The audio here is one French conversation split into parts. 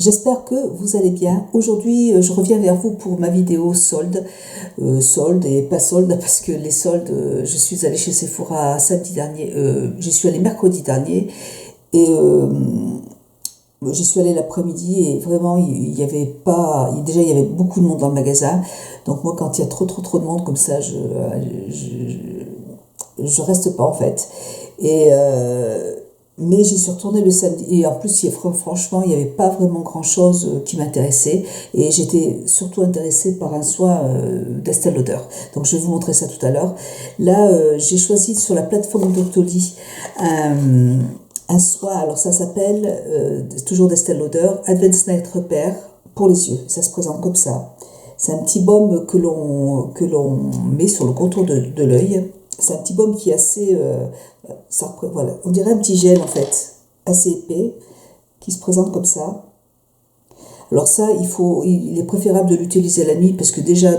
J'espère que vous allez bien. Aujourd'hui, je reviens vers vous pour ma vidéo solde. Solde et pas solde, parce que les soldes, je suis allée chez Sephora samedi dernier. J'y suis allée mercredi dernier. Et j'y suis allée l'après-midi et vraiment, il y avait pas... Déjà, il y avait beaucoup de monde dans le magasin. Donc moi, quand il y a trop de monde comme ça, je reste pas en fait. Et... mais j'y suis retournée le samedi et en plus, franchement, il n'y avait pas vraiment grand-chose qui m'intéressait et j'étais surtout intéressée par un soin d'Estée Lauder. Donc je vais vous montrer ça tout à l'heure. Là, j'ai choisi sur la plateforme Doctolib un soin, alors ça s'appelle, toujours d'Estée Lauder, Advanced Night Repair pour les yeux. Ça se présente comme ça. C'est un petit baume que l'on met sur le contour de l'œil. C'est un petit baume qui est assez... voilà, on dirait un petit gel en fait, assez épais, qui se présente comme ça. Alors ça, il est préférable de l'utiliser la nuit parce que déjà,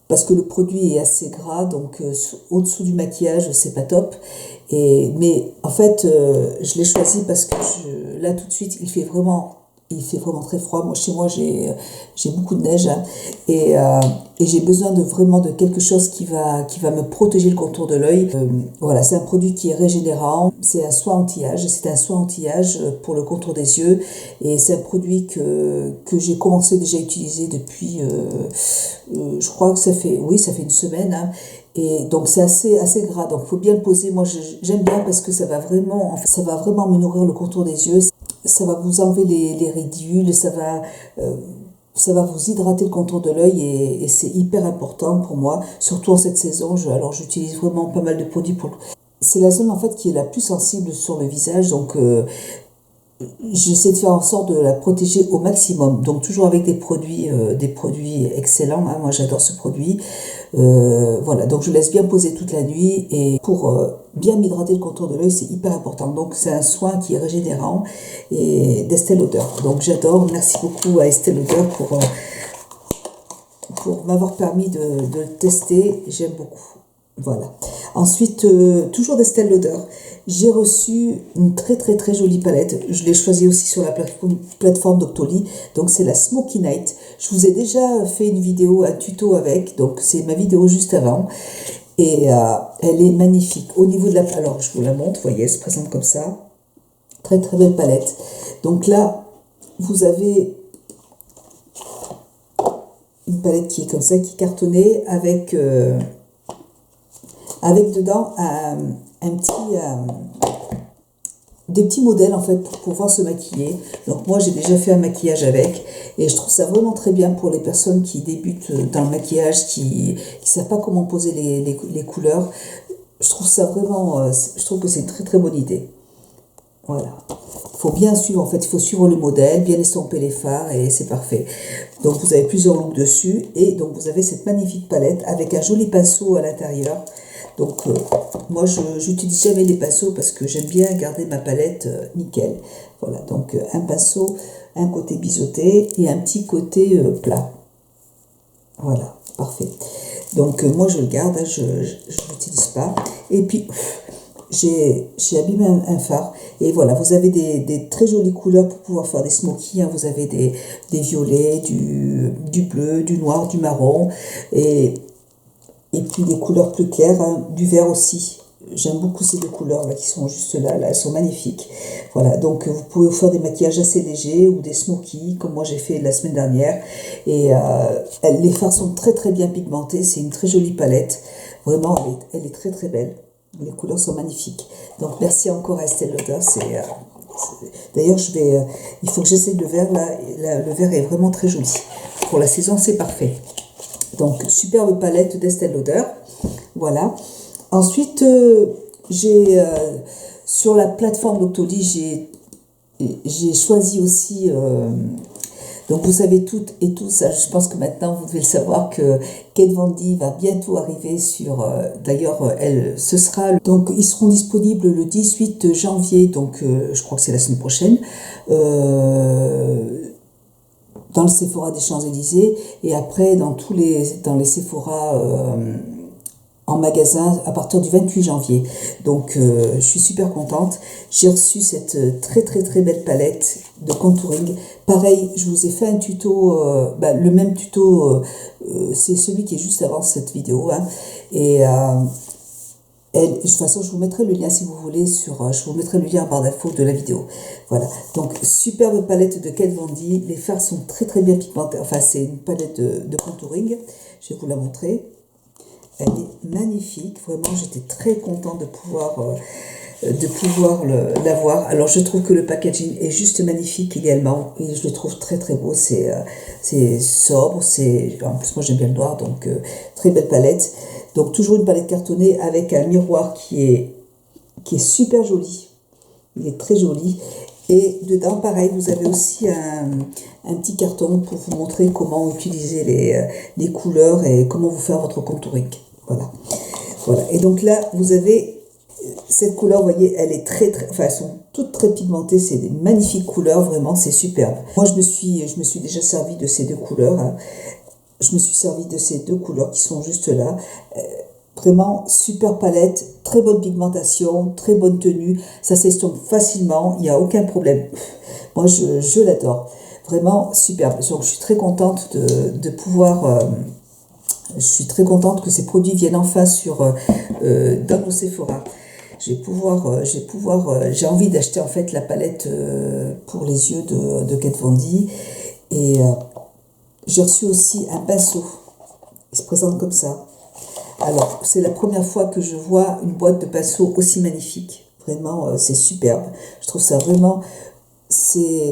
parce que le produit est assez gras, donc au-dessous du maquillage, c'est pas top. Mais en fait, je l'ai choisi parce que là tout de suite, il fait vraiment très froid. Moi, chez moi, j'ai beaucoup de neige, hein, et j'ai besoin vraiment de quelque chose qui va me protéger le contour de l'œil. Voilà, c'est un produit qui est régénérant. C'est un soin anti-âge. C'est un soin anti-âge pour le contour des yeux. Et c'est un produit que j'ai commencé déjà à utiliser depuis, je crois que ça fait une semaine, hein. Et donc c'est assez gras, donc il faut bien le poser. Moi j'aime bien parce que ça va vraiment me nourrir le contour des yeux. Ça va vous enlever les ridules, ça va vous hydrater le contour de l'œil et c'est hyper important pour moi, surtout en cette saison. Alors j'utilise vraiment pas mal de produits C'est la zone en fait qui est la plus sensible sur le visage, donc j'essaie de faire en sorte de la protéger au maximum. Donc toujours avec des produits excellents, hein. Moi j'adore ce produit. Voilà, donc je laisse bien poser toute la nuit et pour bien m'hydrater le contour de l'œil, c'est hyper important. Donc c'est un soin qui est régénérant et d'Estée Lauder. Donc j'adore. Merci beaucoup à Estée Lauder pour m'avoir permis de le tester. J'aime beaucoup. Voilà. Ensuite, toujours d'Estée Lauder, j'ai reçu une très jolie palette. Je l'ai choisie aussi sur la plateforme Doctolib. Donc c'est la Smoky Night. Je vous ai déjà fait une vidéo, un tuto avec. Donc c'est ma vidéo juste avant. Et elle est magnifique. Au niveau de alors je vous la montre, vous voyez, elle se présente comme ça. Très belle palette. Donc là, vous avez une palette qui est comme ça, qui est cartonnée avec dedans des petits modèles en fait pour pouvoir se maquiller. Donc moi j'ai déjà fait un maquillage avec et je trouve ça vraiment très bien pour les personnes qui débutent dans le maquillage, qui savent pas comment poser les couleurs. Je trouve ça vraiment, je trouve que c'est une très bonne idée. Voilà. Il faut bien suivre, en fait, il faut suivre le modèle, bien estomper les fards et c'est parfait. Donc vous avez plusieurs looks dessus et donc vous avez cette magnifique palette avec un joli pinceau à l'intérieur. Donc moi je n'utilise jamais les pinceaux parce que j'aime bien garder ma palette nickel. Voilà, donc un pinceau, un côté biseauté et un petit côté plat. Voilà, parfait. Donc moi je le garde, hein, je ne l'utilise pas. Et puis j'ai abîmé un fard et voilà, vous avez des très jolies couleurs pour pouvoir faire des smokies, hein. Vous avez des violets, du bleu, du noir, du marron et puis des couleurs plus claires, hein, du vert aussi. J'aime beaucoup ces deux couleurs là qui sont juste là, elles sont magnifiques. Voilà, donc vous pouvez vous faire des maquillages assez légers ou des smokies comme moi j'ai fait la semaine dernière. Et les fards sont très bien pigmentés, c'est une très jolie palette. Vraiment, elle est très belle. Les couleurs sont magnifiques. Donc merci encore à Estée Lauder. D'ailleurs, il faut que j'essaie le vert là. Le vert est vraiment très joli. Pour la saison, c'est parfait. Donc superbe palette d'Estée Lauder. Voilà. Ensuite, j'ai sur la plateforme Doctolib, j'ai choisi aussi. Donc vous savez toutes et tous, je pense que maintenant vous devez le savoir que Kat Von D va bientôt arriver sur. D'ailleurs, donc ils seront disponibles le 18 janvier. Donc je crois que c'est la semaine prochaine. Dans le Sephora des Champs-Élysées et après dans les Sephora en magasin à partir du 28 janvier. Donc je suis super contente. J'ai reçu cette très belle palette de contouring Pareil, je vous ai fait un tuto, le même tuto, c'est celui qui est juste avant cette vidéo, hein, et de toute façon, je vous mettrai le lien si vous voulez je vous mettrai le lien en barre d'infos de la vidéo. Voilà. Donc, superbe palette de Kat Von D. Les fards sont très très bien pigmentés. Enfin, c'est une palette de contouring. Je vais vous la montrer. Elle est magnifique. Vraiment, j'étais très contente de pouvoir l'avoir. Alors, je trouve que le packaging est juste magnifique également. Et je le trouve très très beau. C'est sobre. En plus, moi, j'aime bien le noir. Donc, très belle palette. Donc toujours une palette cartonnée avec un miroir qui est super joli. Il est très joli. Et dedans, pareil, vous avez aussi un petit carton pour vous montrer comment utiliser les couleurs et comment vous faire votre contouring. Voilà. Voilà. Et donc là, vous avez cette couleur, vous voyez, elle est elles sont toutes très pigmentées. C'est des magnifiques couleurs, vraiment, c'est superbe. Moi, je me suis déjà servi de ces deux couleurs, hein. Je me suis servi de ces deux couleurs qui sont juste là. Vraiment super palette, très bonne pigmentation, très bonne tenue. Ça s'estompe facilement, il n'y a aucun problème. Moi, je l'adore. Vraiment superbe. Donc, je suis très contente de pouvoir... je suis très contente que ces produits viennent enfin dans nos Sephora. J'ai envie d'acheter en fait la palette pour les yeux de Kat Von D. Et... j'ai reçu aussi un pinceau. Il se présente comme ça. Alors, c'est la première fois que je vois une boîte de pinceau aussi magnifique. Vraiment, c'est superbe. Je trouve ça vraiment...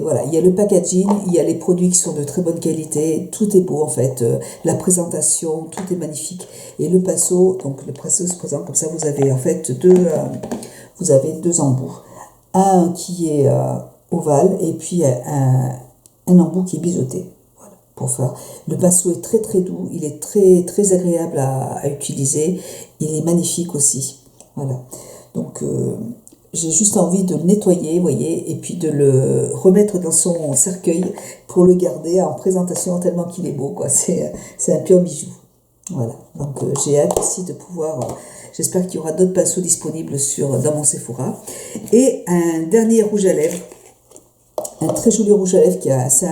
Voilà, il y a le packaging, il y a les produits qui sont de très bonne qualité. Tout est beau, en fait. La présentation, tout est magnifique. Et le pinceau, donc le pinceau se présente comme ça. Vous avez en fait deux embouts. Un qui est ovale et puis un embout qui est biseauté. Pour faire. Le pinceau est très très doux, il est très très agréable à utiliser, il est magnifique aussi. Voilà. Donc j'ai juste envie de le nettoyer, vous voyez, et puis de le remettre dans son cercueil pour le garder en présentation tellement qu'il est beau, quoi. C'est un pur bijou. Voilà. Donc j'ai hâte aussi de pouvoir. J'espère qu'il y aura d'autres pinceaux disponibles dans mon Sephora. Et un dernier rouge à lèvres. Un très joli rouge à lèvres c'est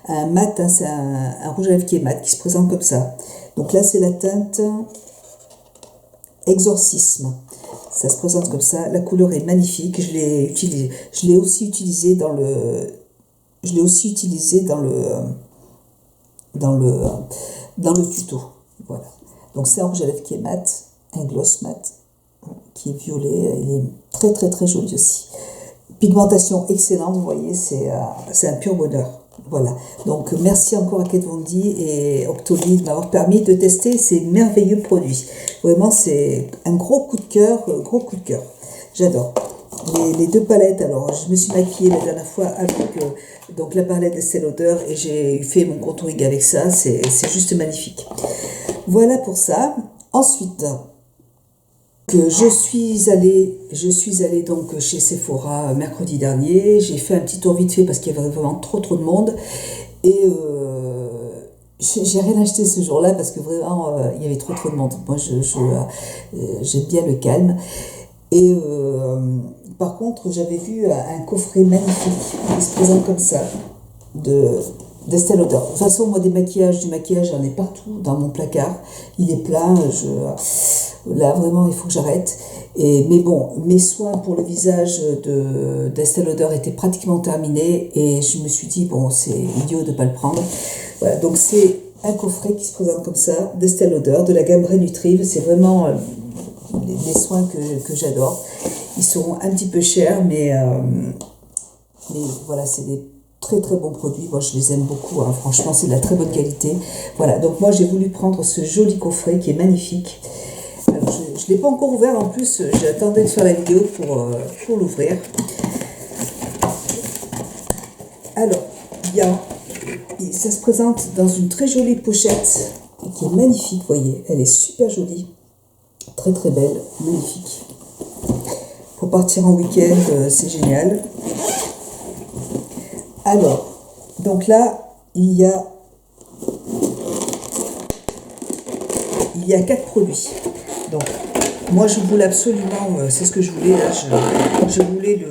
un mat, hein, c'est un rouge à lèvres qui est mat, qui se présente comme ça. Donc là, c'est la teinte Exorcisme. Ça se présente comme ça. La couleur est magnifique. Je l'ai aussi utilisé dans le tuto. Voilà. Donc c'est un rouge à lèvres qui est mat, un gloss mat qui est violet. Il est très très très joli aussi. Pigmentation excellente, vous voyez, c'est un pur bonheur. Voilà. Donc, merci encore à Kat Von D et Octoly de m'avoir permis de tester ces merveilleux produits. Vraiment, c'est un gros coup de cœur, J'adore. Les deux palettes, alors, je me suis maquillée la dernière fois avec donc la palette d'Estée Lauder et j'ai fait mon contouring avec ça. C'est juste magnifique. Voilà pour ça. Ensuite... que je suis allée donc chez Sephora mercredi dernier. J'ai fait un petit tour vite fait parce qu'il y avait vraiment trop de monde. Et j'ai rien acheté ce jour-là parce que vraiment il y avait trop de monde. Moi j'aime bien le calme. Et par contre j'avais vu un coffret magnifique qui se présente comme ça d'Estée Lauder. De toute façon, moi, du maquillage, j'en ai partout dans mon placard. Il est plein. Là, vraiment, il faut que j'arrête. Mais bon, mes soins pour le visage d'Estée Lauder étaient pratiquement terminés. Et je me suis dit, bon, c'est idiot de ne pas le prendre. Voilà, donc c'est un coffret qui se présente comme ça, d'Estée Lauder, de la gamme Re-Nutriv. C'est vraiment les soins que j'adore. Ils seront un petit peu chers, mais voilà, c'est des très très bons produits. Moi, je les aime beaucoup, hein. Franchement, c'est de la très bonne qualité. Voilà, donc moi, j'ai voulu prendre ce joli coffret qui est magnifique. Alors, je ne l'ai pas encore ouvert, en plus, j'attendais de faire la vidéo pour l'ouvrir. Alors, ça se présente dans une très jolie pochette qui est magnifique, vous voyez, elle est super jolie, très très belle, magnifique. Pour partir en week-end, c'est génial. Alors, donc là, il y a 4 produits. Donc, moi, je voulais absolument, c'est ce que je voulais, là, je voulais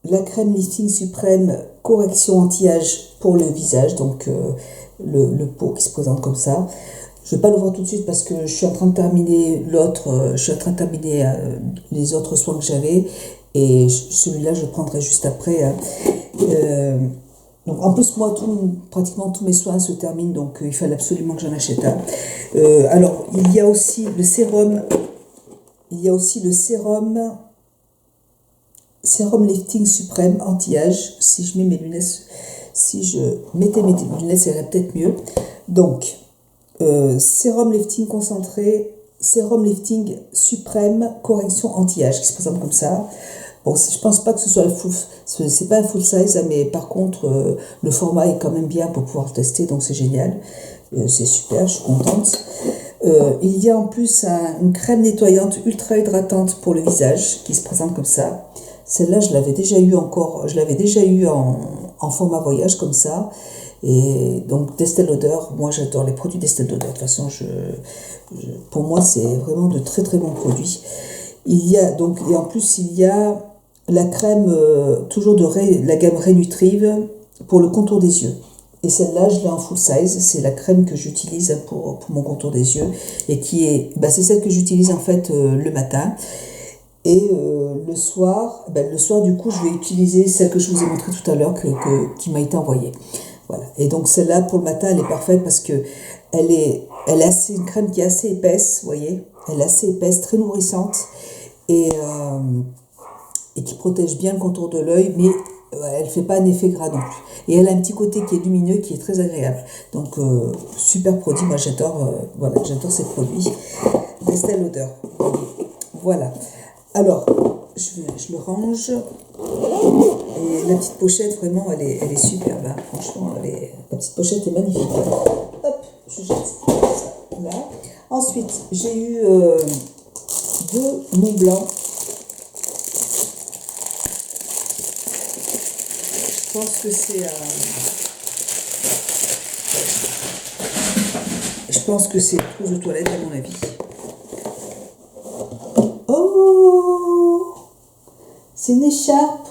la crème lifting suprême correction anti-âge pour le visage, donc le pot qui se présente comme ça. Je ne vais pas le voir tout de suite parce que je suis en train de terminer les autres soins que j'avais, et celui-là je le prendrai juste après, hein. Donc en plus moi pratiquement tous mes soins se terminent, donc il fallait absolument que j'en achète un. Alors il y a aussi le sérum lifting suprême anti-âge. Si je mettais mes lunettes, ça irait peut-être mieux. Donc sérum lifting concentré, sérum lifting suprême correction anti-âge, qui se présente comme ça. Bon, je pense pas que ce soit c'est pas un full size, mais par contre le format est quand même bien pour pouvoir le tester, donc c'est génial, c'est super, je suis contente. Il y a en plus une crème nettoyante ultra hydratante pour le visage qui se présente comme ça. Celle-là, je l'avais déjà eu en format voyage comme ça. Et donc d'Estée Lauder, moi j'adore les produits d'Estée Lauder. De toute façon, pour moi c'est vraiment de très très bons produits. Il y a donc, et en plus il y a la crème toujours la gamme Rénutrive pour le contour des yeux. Et celle-là, je l'ai en full size. C'est la crème que j'utilise pour mon contour des yeux, et c'est celle que j'utilise en fait le matin. Et le soir du coup, je vais utiliser celle que je vous ai montrée tout à l'heure, qui m'a été envoyée. Voilà. Et donc celle-là pour le matin, elle est parfaite parce que elle est une crème qui est assez épaisse, vous voyez. Elle est assez épaisse, très nourrissante, et qui protège bien le contour de l'œil, mais elle ne fait pas un effet gras non plus. Et elle a un petit côté qui est lumineux, qui est très agréable. Donc super produit, moi j'adore ces produits d'Estée Lauder. Voilà. Alors, je le range. Et la petite pochette, vraiment, elle est superbe, hein. Franchement, la petite pochette est magnifique. Hop, je jette ça là. Ensuite, j'ai eu 2 Mont Blanc. Je pense que c'est une trousse de toilette à mon avis. Oh, c'est une écharpe.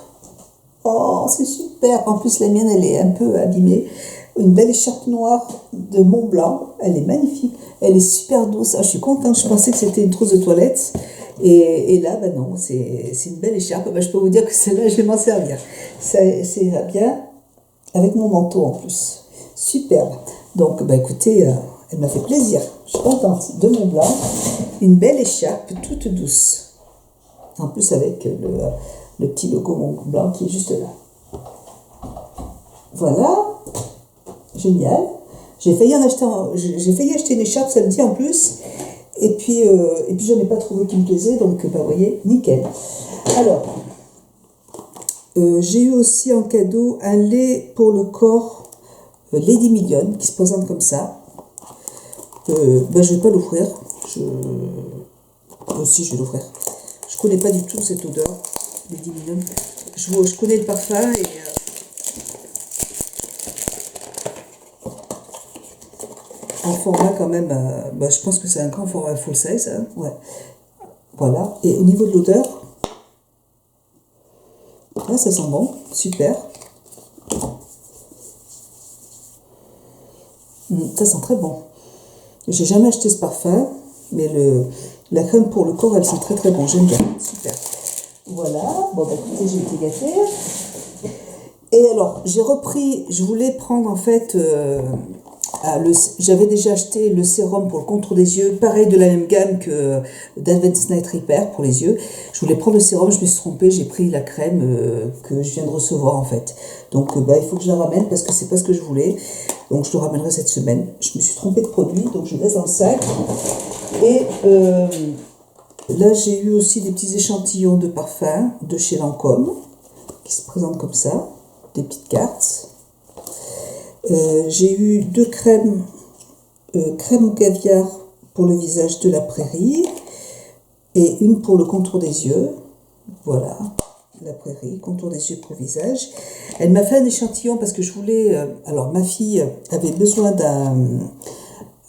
Oh, c'est super. En plus, la mienne, elle est un peu abîmée. Une belle écharpe noire de Mont Blanc. Elle est magnifique. Elle est super douce. Ah, je suis contente. Je pensais que c'était une trousse de toilette. Et là, non, c'est une belle écharpe. Je peux vous dire que celle-là, je vais m'en servir. Ça ira bien avec mon manteau en plus. Superbe. Donc, écoutez, elle m'a fait plaisir. Je suis contente de Mont Blanc. Une belle écharpe toute douce. En plus, avec le petit logo Mont Blanc qui est juste là. Voilà. Génial. J'ai failli acheter une écharpe samedi en plus. Et puis je n'en ai pas trouvé qui me plaisait. Donc, vous voyez, nickel. Alors, j'ai eu aussi en cadeau un lait pour le corps Lady Million qui se présente comme ça. Je ne vais pas l'ouvrir. Aussi, je vais l'ouvrir. Je ne connais pas du tout cette odeur, Lady Million. Je connais le parfum et en format quand même, je pense que c'est un grand format full size. Hein, ouais. Voilà. Et au niveau de l'odeur, là, ça sent bon, super. Ça sent très bon. J'ai jamais acheté ce parfum, mais la crème pour le corps, elle sent très très bon. J'aime bien, super. Voilà, écoutez, j'ai été gâtée. Et alors, je voulais prendre en fait, j'avais déjà acheté le sérum pour le contour des yeux, pareil de la même gamme que d'Advanced Night Repair pour les yeux. Je voulais prendre le sérum, je me suis trompée, j'ai pris la crème que je viens de recevoir en fait. Donc il faut que je la ramène parce que c'est pas ce que je voulais. Donc je le ramènerai cette semaine. Je me suis trompée de produit, donc je le laisse dans le sac. Et là j'ai eu aussi des petits échantillons de parfums de chez Lancôme qui se présentent comme ça, des petites cartes. J'ai eu 2 crèmes, crème au caviar pour le visage de la prairie et une pour le contour des yeux. Voilà, la prairie, contour des yeux pour le visage. Elle m'a fait un échantillon parce que je voulais... alors ma fille avait besoin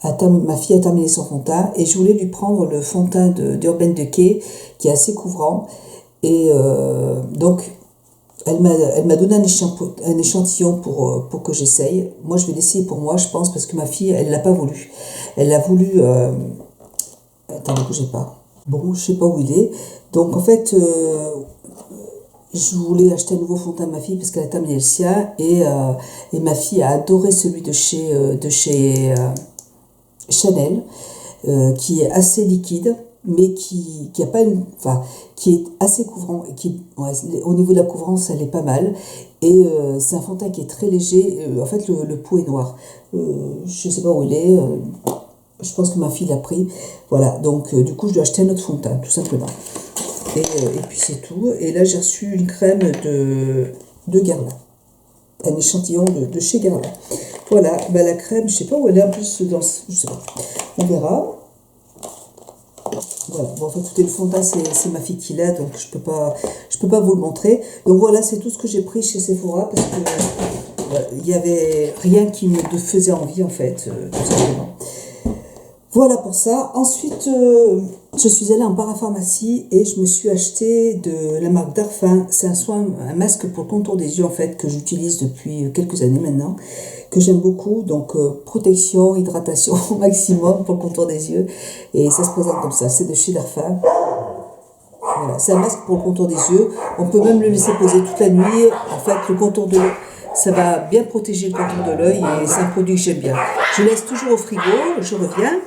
ma fille a terminé son fond de teint et je voulais lui prendre le fond de teint d'Urban Decay qui est assez couvrant. Et donc... elle m'a donné un échantillon pour que j'essaye. Moi, je vais l'essayer pour moi, je pense, parce que ma fille, elle l'a pas voulu. Elle a voulu... attends, ne bougez pas. Bon, je sais pas où il est. Donc, en fait, je voulais acheter un nouveau fond de teint à ma fille parce qu'elle a terminé le sien. Et ma fille a adoré celui de chez Chanel, qui est assez liquide, mais qui a pas une, enfin, qui est assez couvrant et ouais, au niveau de la couvrance, elle est pas mal. Et c'est un fond de teint qui est très léger. En fait, le pot est noir. Je sais pas où il est. Je pense que ma fille l'a pris. Voilà. Donc, du coup, je dois acheter un autre fond de teint, tout simplement. Et puis c'est tout. Et là, j'ai reçu une crème de Guerlain. Un échantillon de chez Guerlain. Voilà, bah, la crème, je sais pas où elle est en plus, je sais pas. On verra. Voilà, bon, en fait, tout est le fond de teint, c'est ma fille qui l'a, donc je peux pas vous le montrer. Donc voilà, c'est tout ce que j'ai pris chez Sephora, parce que il n'y avait rien qui me faisait envie, en fait, tout simplement. Voilà pour ça. Ensuite, je suis allée en parapharmacie et je me suis acheté de la marque Darphin. C'est un masque pour le contour des yeux, en fait, que j'utilise depuis quelques années maintenant, que j'aime beaucoup. Donc, protection, hydratation au maximum pour le contour des yeux. Et ça se présente comme ça. C'est de chez Darphin. Voilà, c'est un masque pour le contour des yeux. On peut même le laisser poser toute la nuit. En fait, le contour de l'œil, ça va bien protéger le contour de l'œil et c'est un produit que j'aime bien. Je laisse toujours au frigo, je reviens.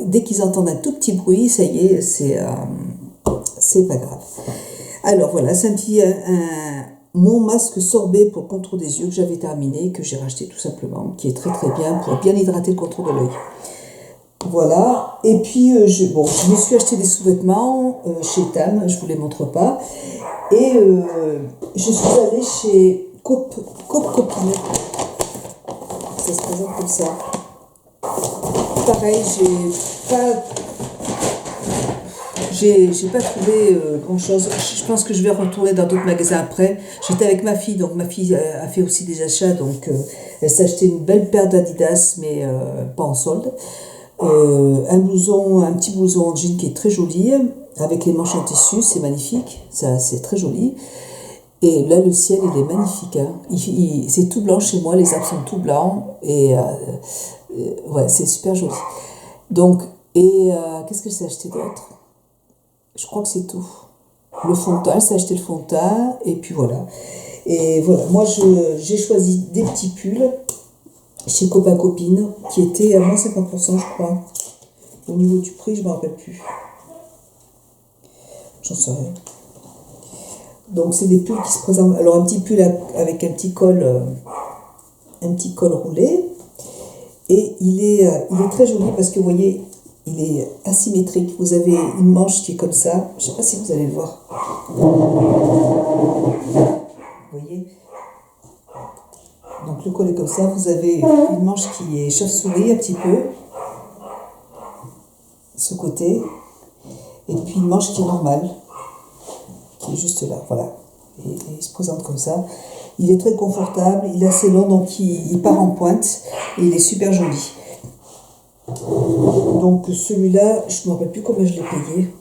Dès qu'ils entendent un tout petit bruit, ça y est, c'est pas grave. Alors voilà, c'est mon masque sorbet pour le contour des yeux que j'avais terminé, que j'ai racheté tout simplement, qui est très très bien pour bien hydrater le contour de l'œil. Voilà, et puis je me suis acheté des sous-vêtements chez Tam, je ne vous les montre pas, et je suis allée chez Coop Copine. Ça se présente comme ça. Pareil, j'ai pas trouvé grand chose. Je pense que je vais retourner dans d'autres magasins après. J'étais avec ma fille, donc ma fille a fait aussi des achats, donc elle s'est acheté une belle paire d'Adidas, mais pas en solde. Un petit blouson en jean qui est très joli, avec les manches en tissu, c'est magnifique, ça c'est très joli. Et là, le ciel, il est magnifique. Hein. C'est tout blanc chez moi, les arbres sont tout blancs. Et ouais, c'est super joli. Donc, qu'est-ce que j'ai acheté d'autre? Je crois que c'est tout. Le fond de teint, j'ai acheté le fond de teint. Et puis voilà. Et voilà, moi, j'ai choisi des petits pulls chez Copain Copine, qui étaient à moins 50%, je crois. Au niveau du prix, je ne me rappelle plus. J'en sais rien. Donc c'est des pulls qui se présentent. Alors un petit pull avec un petit col roulé. Et il est très joli parce que vous voyez, il est asymétrique. Vous avez une manche qui est comme ça. Je ne sais pas si vous allez le voir. Vous voyez. Donc le col est comme ça. Vous avez une manche qui est chauve-souris un petit peu. Ce côté. Et puis une manche qui est normale. Qui est juste là, voilà. Et il se présente comme ça. Il est très confortable, il est assez long, donc il part en pointe et il est super joli. Donc celui-là, je ne me rappelle plus combien je l'ai payé.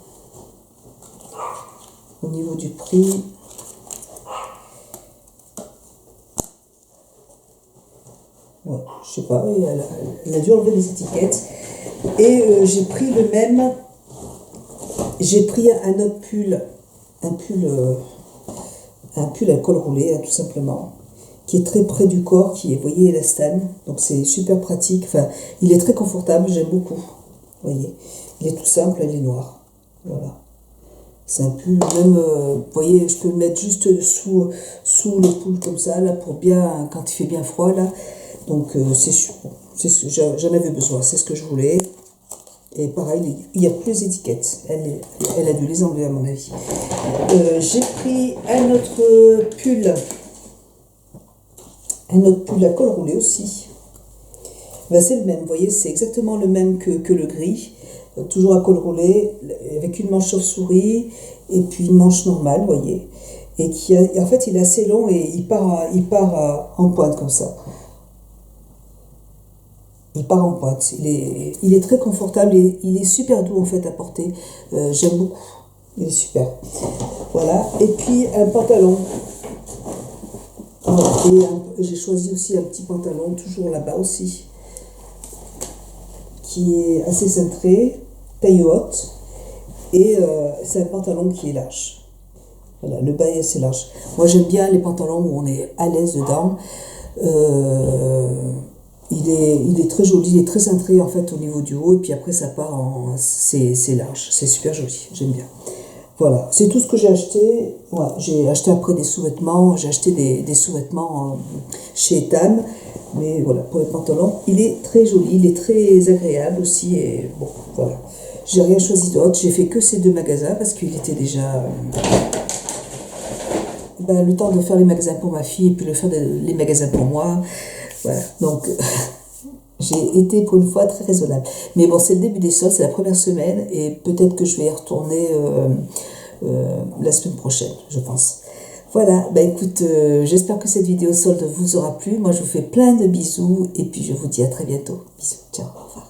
Au niveau du prix. Ouais, je sais pas, elle a dû enlever les étiquettes. Et j'ai pris le même. J'ai pris un autre pull. Un pull à col roulé, hein, tout simplement, qui est très près du corps, qui est, vous voyez, élastane, donc c'est super pratique, enfin, il est très confortable, j'aime beaucoup, vous voyez, il est tout simple, il est noir, voilà, c'est un pull, même, vous voyez, je peux le mettre juste sous le pull comme ça, là, pour bien, quand il fait bien froid, là, donc c'est ce que j'en avais besoin, c'est ce que je voulais. Et pareil, il n'y a plus d'étiquettes. Elle a dû les enlever à mon avis. J'ai pris un autre pull à col roulé aussi. Ben, c'est le même, vous voyez, c'est exactement le même que le gris. Toujours à col roulé, avec une manche chauve-souris et puis une manche normale, vous voyez. Et en fait, il est assez long et il part en pointe comme ça. Il part en pointe. Il est très confortable et il est super doux en fait à porter. J'aime beaucoup. Il est super. Voilà. Et puis un pantalon. Voilà. Et j'ai choisi aussi un petit pantalon, toujours là-bas aussi, qui est assez cintré, taille haute. Et c'est un pantalon qui est large. Voilà, le bas est assez large. Moi j'aime bien les pantalons où on est à l'aise dedans. Euh, il est très joli, il est très cintré en fait au niveau du haut. Et puis après ça part en... C'est large, c'est super joli, j'aime bien. Voilà, c'est tout ce que j'ai acheté. Ouais, j'ai acheté après des sous-vêtements. J'ai acheté des sous-vêtements chez Etam. Mais voilà, pour les pantalons, il est très joli, il est très agréable aussi. Et bon, voilà. J'ai rien choisi d'autre. J'ai fait que ces deux magasins parce qu'il était déjà ben, le temps de faire les magasins pour ma fille et puis les magasins pour moi. Voilà, donc j'ai été pour une fois très raisonnable. Mais bon, c'est le début des soldes, c'est la première semaine et peut-être que je vais y retourner la semaine prochaine, je pense. Voilà, bah écoute, j'espère que cette vidéo solde vous aura plu. Moi, je vous fais plein de bisous et puis je vous dis à très bientôt. Bisous, ciao, au revoir.